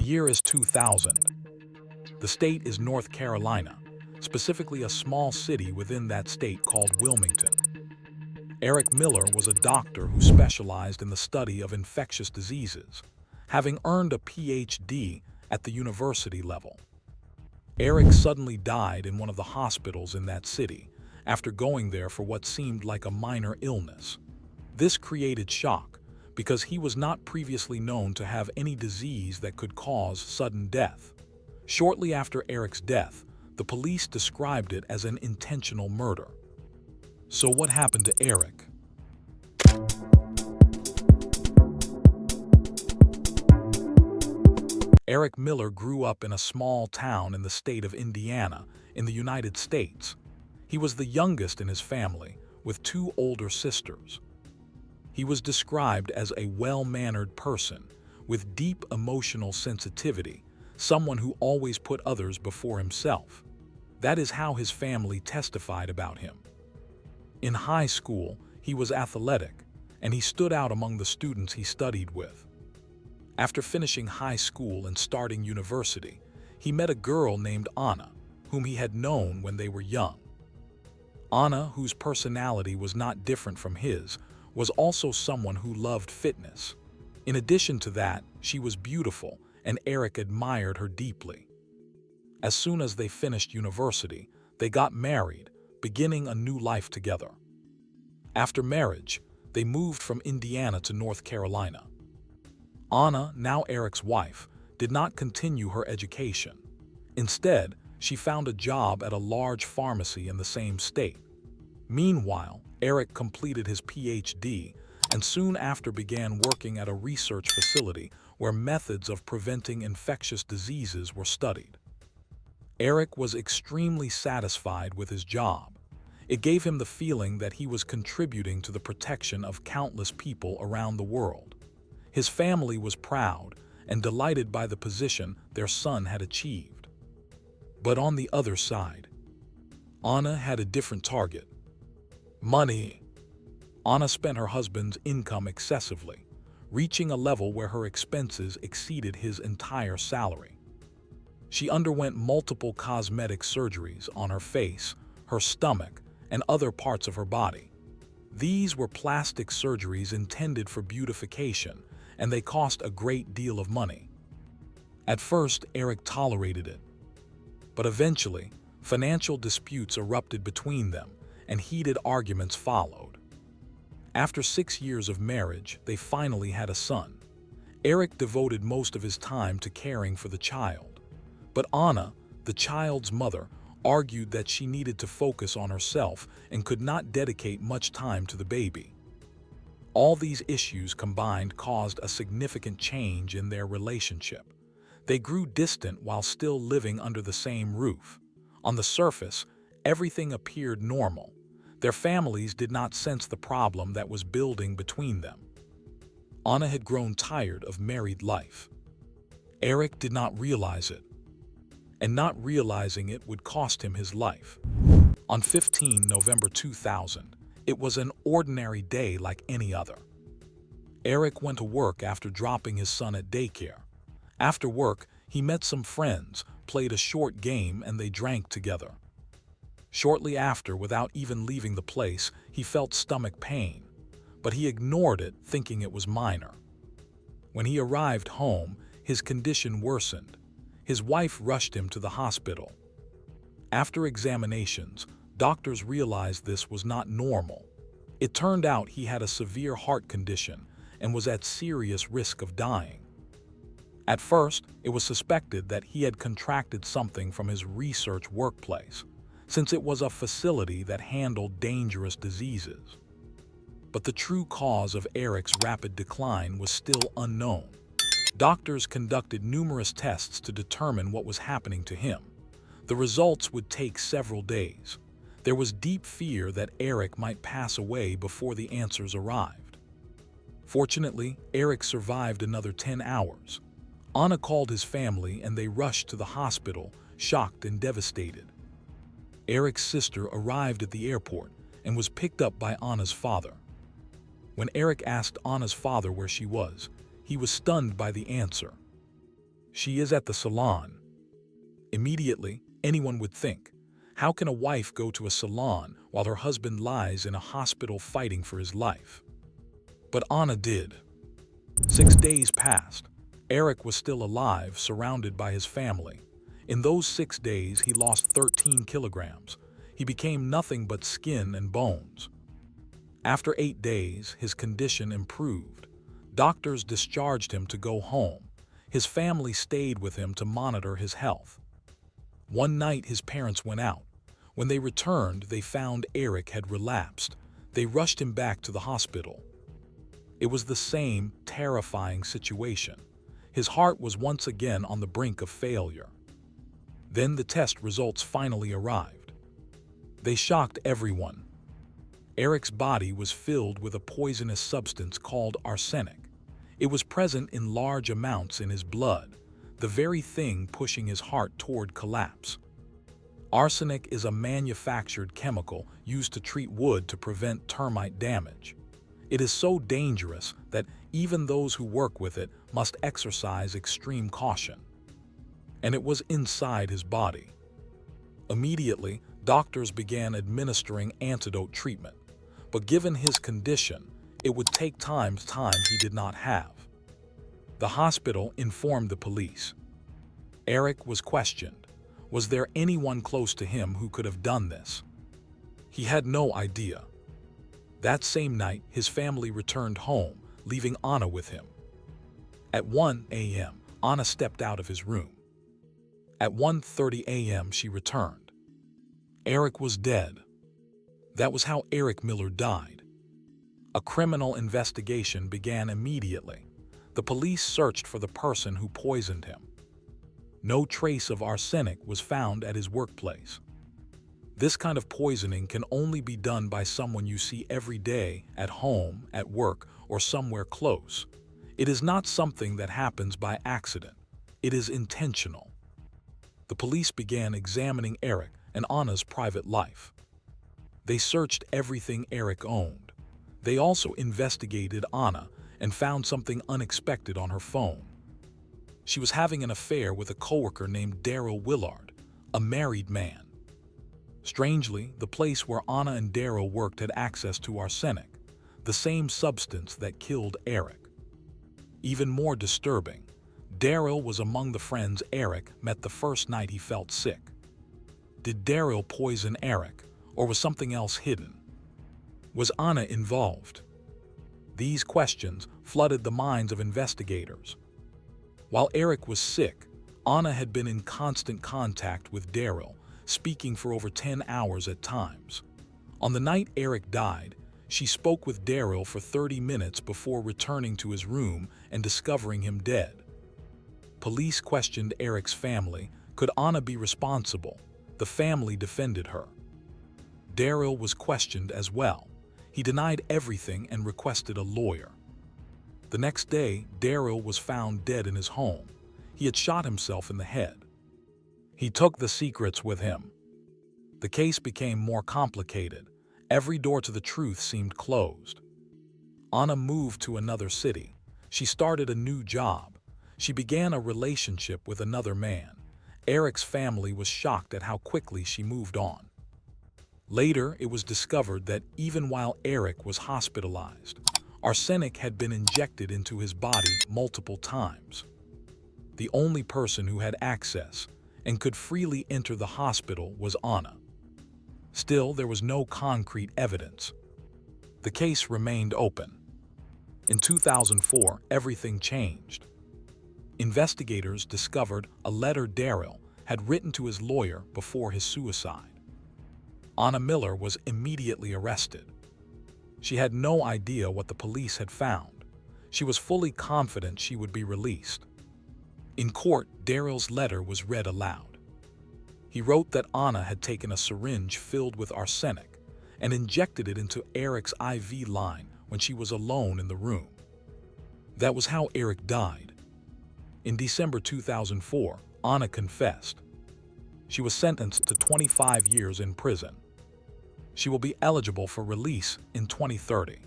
year is 2000. The state is North Carolina, specifically a small city within that state called Wilmington. Eric Miller was a doctor who specialized in the study of infectious diseases, having earned a PhD at the university level. Eric suddenly died in one of the hospitals in that city after going there for what seemed like a minor illness. This created shock because he was not previously known to have any disease that could cause sudden death. Shortly after Eric's death, the police described it as an intentional murder. So what happened to Eric? Eric Miller grew up in a small town in the state of Indiana, in the United States. He was the youngest in his family, with two older sisters. He was described as a well-mannered person, with deep emotional sensitivity, someone who always put others before himself. That is how his family testified about him. In high school, he was athletic, and he stood out among the students he studied with. After finishing high school and starting university, he met a girl named Anna, whom he had known when they were young. Anna, whose personality was not different from his, was also someone who loved fitness. In addition to that, she was beautiful, and Eric admired her deeply. As soon as they finished university, they got married, beginning a new life together. After marriage, they moved from Indiana to North Carolina. Anna, now Eric's wife, did not continue her education. Instead, she found a job at a large pharmacy in the same state. Meanwhile, Eric completed his PhD and soon after began working at a research facility where methods of preventing infectious diseases were studied. Eric was extremely satisfied with his job. It gave him the feeling that he was contributing to the protection of countless people around the world. His family was proud and delighted by the position their son had achieved. But on the other side, Anna had a different target. Money. Anna spent her husband's income excessively, reaching a level where her expenses exceeded his entire salary. She underwent multiple cosmetic surgeries on her face, her stomach, and other parts of her body. These were plastic surgeries intended for beautification, and they cost a great deal of money. At first, Eric tolerated it, but eventually, financial disputes erupted between them, and heated arguments followed. After 6 years of marriage, they finally had a son. Eric devoted most of his time to caring for the child, but Anna, the child's mother, argued that she needed to focus on herself and could not dedicate much time to the baby. All these issues combined caused a significant change in their relationship. They grew distant while still living under the same roof. On the surface, everything appeared normal. Their families did not sense the problem that was building between them. Anna had grown tired of married life. Eric did not realize it, and not realizing it would cost him his life. On 15 November 2000, it was an ordinary day like any other. Eric went to work after dropping his son at daycare. After work, he met some friends, played a short game, and they drank together. Shortly after, without even leaving the place, he felt stomach pain, but he ignored it, thinking it was minor. When he arrived home, his condition worsened. His wife rushed him to the hospital. After examinations, doctors realized this was not normal. It turned out he had a severe heart condition and was at serious risk of dying. At first, it was suspected that he had contracted something from his research workplace, since it was a facility that handled dangerous diseases. But the true cause of Eric's rapid decline was still unknown. Doctors conducted numerous tests to determine what was happening to him. The results would take several days. There was deep fear that Eric might pass away before the answers arrived. Fortunately, Eric survived another 10 hours. Anna called his family and they rushed to the hospital, shocked and devastated. Eric's sister arrived at the airport and was picked up by Anna's father. When Eric asked Anna's father where she was, he was stunned by the answer. She is at the salon. Immediately, anyone would think, how can a wife go to a salon while her husband lies in a hospital fighting for his life? But Anna did. 6 days passed. Eric was still alive, surrounded by his family. In those 6 days, he lost 13 kilograms. He became nothing but skin and bones. After 8 days, his condition improved. Doctors discharged him to go home. His family stayed with him to monitor his health. One night, his parents went out. When they returned, they found Eric had relapsed. They rushed him back to the hospital. It was the same terrifying situation. His heart was once again on the brink of failure. Then the test results finally arrived. They shocked everyone. Eric's body was filled with a poisonous substance called arsenic. It was present in large amounts in his blood, the very thing pushing his heart toward collapse. Arsenic is a manufactured chemical used to treat wood to prevent termite damage. It is so dangerous that even those who work with it must exercise extreme caution. And it was inside his body. Immediately, doctors began administering antidote treatment. But given his condition, it would take time he did not have. The hospital informed the police. Eric was questioned. Was there anyone close to him who could have done this? He had no idea. That same night, his family returned home, leaving Anna with him. At 1 a.m., Anna stepped out of his room. At 1:30 a.m., she returned. Eric was dead. That was how Eric Miller died. A criminal investigation began immediately. The police searched for the person who poisoned him. No trace of arsenic was found at his workplace. This kind of poisoning can only be done by someone you see every day, at home, at work, or somewhere close. It is not something that happens by accident. It is intentional. The police began examining Eric and Anna's private life. They searched everything Eric owned. They also investigated Anna and found something unexpected on her phone. She was having an affair with a coworker named Daryl Willard, a married man. Strangely, the place where Anna and Daryl worked had access to arsenic, the same substance that killed Eric. Even more disturbing, Daryl was among the friends Eric met the first night he felt sick. Did Daryl poison Eric, or was something else hidden? Was Anna involved? These questions flooded the minds of investigators. While Eric was sick, Anna had been in constant contact with Daryl, speaking for over 10 hours at times. On the night Eric died, she spoke with Daryl for 30 minutes before returning to his room and discovering him dead. Police questioned Eric's family. Could Anna be responsible? The family defended her. Daryl was questioned as well. He denied everything and requested a lawyer. The next day, Daryl was found dead in his home. He had shot himself in the head. He took the secrets with him. The case became more complicated. Every door to the truth seemed closed. Anna moved to another city. She started a new job. She began a relationship with another man. Eric's family was shocked at how quickly she moved on. Later, it was discovered that even while Eric was hospitalized, arsenic had been injected into his body multiple times. The only person who had access and could freely enter the hospital was Anna. Still, there was no concrete evidence. The case remained open. In 2004, everything changed. Investigators discovered a letter Daryl had written to his lawyer before his suicide. Anna Miller was immediately arrested. She had no idea what the police had found. She was fully confident she would be released. In court, Daryl's letter was read aloud. He wrote that Anna had taken a syringe filled with arsenic and injected it into Eric's IV line when she was alone in the room. That was how Eric died. In December 2004, Anna confessed. She was sentenced to 25 years in prison. She will be eligible for release in 2030.